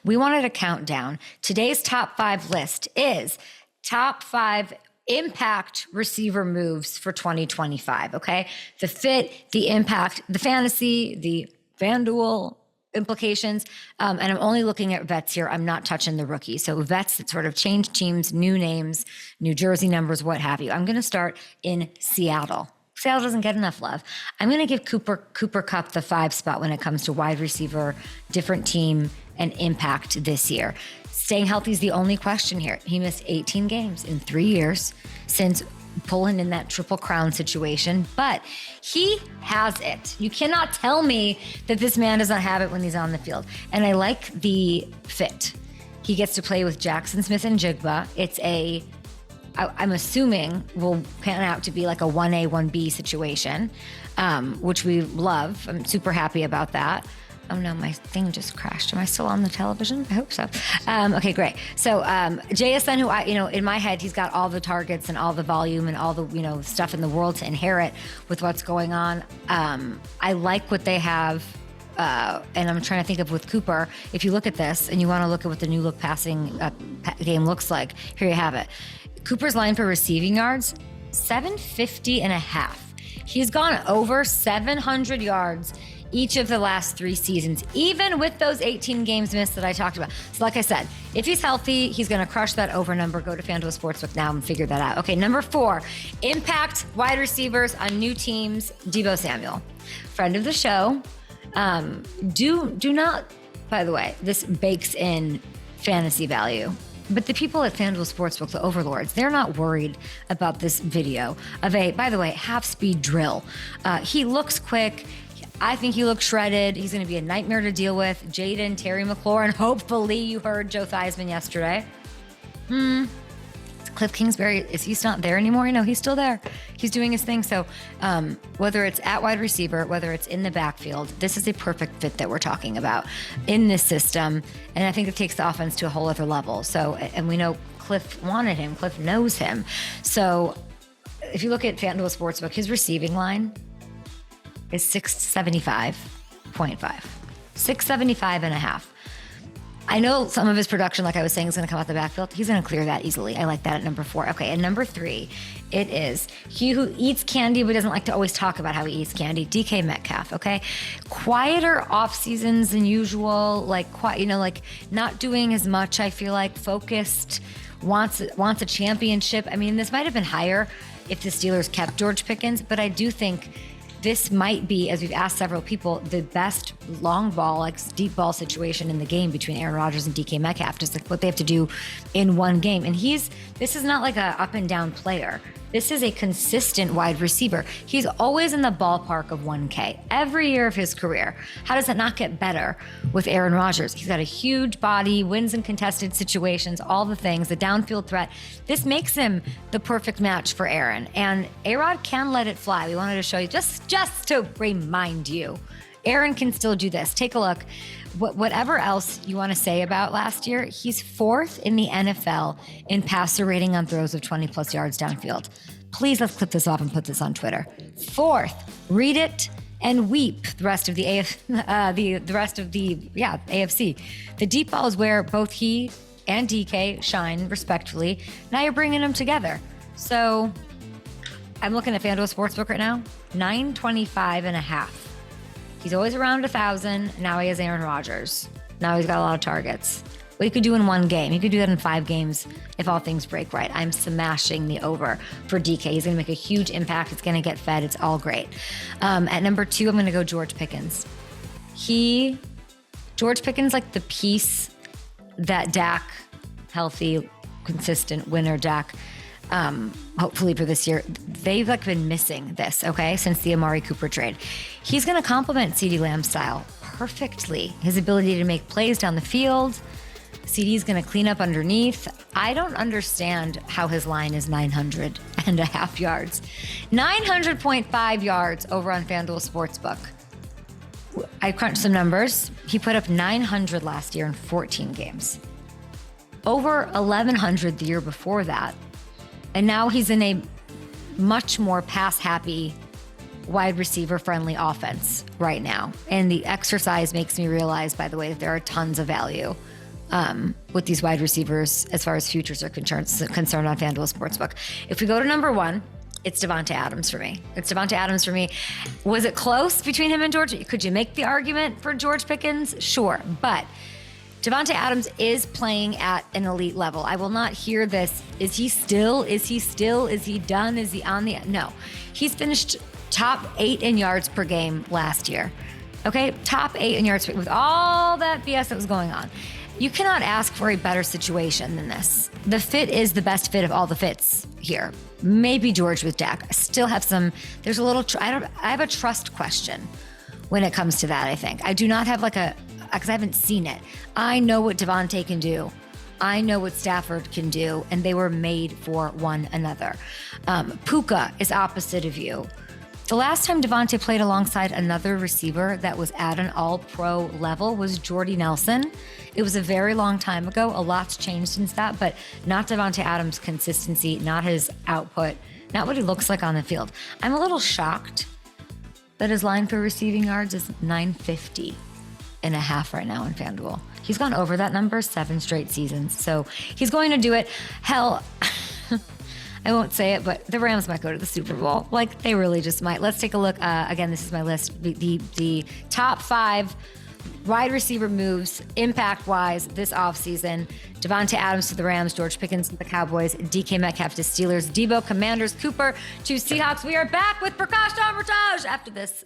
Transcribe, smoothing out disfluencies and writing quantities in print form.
We wanted a countdown. Today's top 5 list is top 5 impact receiver moves for 2025, okay? The fit, the impact, the fantasy, the FanDuel implications. And I'm only looking at vets here. I'm not touching the rookies. So vets that sort of change teams, new names, new jersey numbers, what have you. I'm going to start in Seattle. Seattle doesn't get enough love. I'm going to give Cooper KUPP the 5 spot when it comes to wide receiver, different team, and impact this year. Staying healthy is the only question here. He missed 18 games in 3 years since pulling in that triple crown situation, but he has it. You cannot tell me that this man does not have it when he's on the field. And I like the fit. He gets to play with Jackson Smith and Jigba. It's I'm assuming will pan out to be like a 1A, 1B situation, which we love. I'm super happy about that. Oh no, my thing just crashed. Am I still on the television? I hope so. Okay, great. So JSN, who in my head, he's got all the targets and all the volume and all the, stuff in the world to inherit with what's going on. I like what they have. And I'm trying to think of with Cooper, if you look at this and you want to look at what the new look passing game looks like, here you have it. Cooper's line for receiving yards, 750 and a half. He's gone over 700 yards each of the last 3 seasons, even with those 18 games missed that I talked about. So like I said, if he's healthy, he's going to crush that over number. Go to FanDuel Sportsbook now and figure that out. Okay, number 4, impact wide receivers on new teams, DEEBO Samuel. Friend of the show. Do not, by the way, this bakes in fantasy value. But the people at FanDuel Sportsbook, the overlords, they're not worried about this video of by the way, half-speed drill. He looks quick. I think he looks shredded. He's going to be a nightmare to deal with. Jaden, Terry McLaurin. Hopefully you heard Joe Theismann yesterday. Cliff Kingsbury, he's not there anymore? He's still there. He's doing his thing. So whether it's at wide receiver, whether it's in the backfield, this is a perfect fit that we're talking about in this system. And I think it takes the offense to a whole other level. So, and we know Cliff wanted him. Cliff knows him. So if you look at FanDuel Sportsbook, his receiving line is 675.5. 675 and a half. I know some of his production, like I was saying, is going to come out the backfield. He's going to clear that easily. I like that at number 4. Okay, and number 3, it is he who eats candy but doesn't like to always talk about how he eats candy, DK Metcalf, okay? Quieter off seasons than usual, like not doing as much, I feel like, focused, wants a championship. I mean, this might have been higher if the Steelers kept George Pickens, but I do think this might be, as we've asked several people, the best long ball, like deep ball situation in the game between Aaron Rodgers and DK Metcalf, just like what they have to do in one game. And this is not like a up and down player. This is a consistent wide receiver. He's always in the ballpark of 1K every year of his career. How does it not get better with Aaron Rodgers? He's got a huge body, wins in contested situations, all the things, the downfield threat. This makes him the perfect match for Aaron. And A-Rod can let it fly. We wanted to show you just to remind you, Aaron can still do this. Take a look. Whatever else you want to say about last year, he's 4th in the NFL in passer rating on throws of 20 plus yards downfield. Please, let's clip this off and put this on Twitter. 4th, read it and weep. The rest of the AFC. The deep ball is where both he and DK shine respectfully. Now you're bringing them together. So I'm looking at FanDuel Sportsbook right now, 925 and a half. He's always around 1,000. Now he has Aaron Rodgers. Now he's got a lot of targets. What he could do in one game, he could do that in 5 games if all things break right. I'm smashing the over for DK. He's going to make a huge impact. It's going to get fed. It's all great. At number 2, I'm going to go George Pickens. George Pickens, like the piece that Dak, healthy, consistent winner Dak, hopefully for this year, they've been missing this, okay, since the Amari Cooper trade. He's going to complement CeeDee Lamb's style perfectly. His ability to make plays down the field. CeeDee's going to clean up underneath. I don't understand how his line is 900 and a half yards. 900.5 yards over on FanDuel Sportsbook. I crunched some numbers. He put up 900 last year in 14 games. Over 1,100 the year before that. And now he's in a much more pass-happy, wide receiver-friendly offense right now. And the exercise makes me realize, by the way, that there are tons of value with these wide receivers as far as futures are concerned on FanDuel Sportsbook. If we go to number one, it's DaVante Adams for me. Was it close between him and George? Could you make the argument for George Pickens? Sure, but DaVante Adams is playing at an elite level. I will not hear this. Is he still? Is he done? Is he on the? No. He's finished top 8 in yards per game last year. Okay, top 8 in yards with all that BS that was going on. You cannot ask for a better situation than this. The fit is the best fit of all the fits here. Maybe George with Dak. I still have some, there's a little, I have a trust question when it comes to that, I think. I do not have because I haven't seen it. I know what DaVante can do. I know what Stafford can do, and they were made for one another. Puka is opposite of you. The last time DaVante played alongside another receiver that was at an all-pro level was Jordy Nelson. It was a very long time ago. A lot's changed since that, but not DaVante Adams' consistency, not his output, not what he looks like on the field. I'm a little shocked that his line for receiving yards is 950 and a half right now in FanDuel. He's gone over that number 7 straight seasons, so he's going to do it. Hell, I won't say it, but the Rams might go to the Super Bowl. Like, they really just might. Let's take a look. Again, this is my list. The top 5 wide receiver moves, impact-wise, this offseason. DaVante Adams to the Rams, George Pickens to the Cowboys, DK Metcalf to Steelers, DEEBO, Commanders, Cooper to Seahawks. We are back with Prakash Amritaj after this